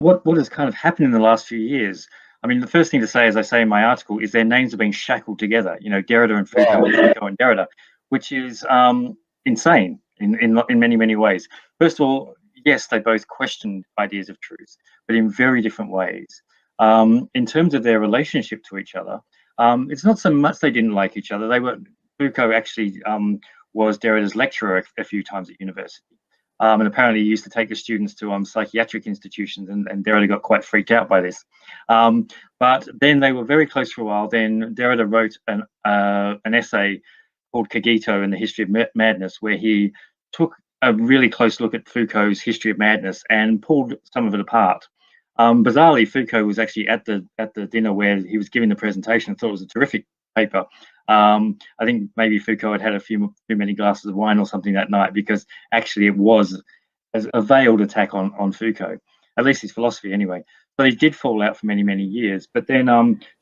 what has kind of happened in the last few years? I mean, the first thing to say, as I say in my article, is their names are being shackled together. You know, Derrida and Foucault, Wow. and Foucault and Derrida, which is insane in many ways. First of all, yes, they both questioned ideas of truth, but in very different ways. In terms of their relationship to each other, it's not so much they didn't like each other. Foucault actually was Derrida's lecturer a few times at university. And apparently he used to take the students to psychiatric institutions, and Derrida got quite freaked out by this. But then they were very close for a while. Then Derrida wrote an essay called Cogito and the History of Madness, where he took a really close look at Foucault's History of Madness and pulled some of it apart. Bizarrely, Foucault was actually at the dinner where he was giving the presentation and thought it was a terrific paper. I think maybe Foucault had a few too many glasses of wine or something that night, because actually it was a veiled attack on Foucault, at least his philosophy anyway. So he did fall out for many years. But then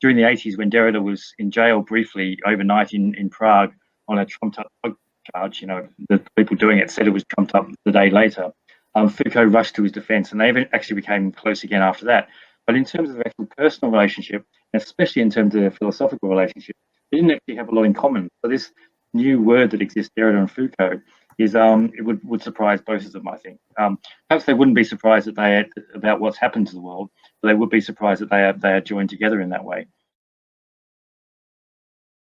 during the 80s, when Derrida was in jail briefly overnight in Prague on a trumped up charge, you know, the people doing it said it was trumped up the day later. Foucault rushed to his defense, and they actually became close again after that. But in terms of their actual personal relationship, and especially in terms of their philosophical relationship, they didn't actually have a lot in common. So this new word that exists, Derrida and Foucault, is it would surprise both of them, I think. Perhaps they wouldn't be surprised about what's happened to the world, but they would be surprised that they are joined together in that way.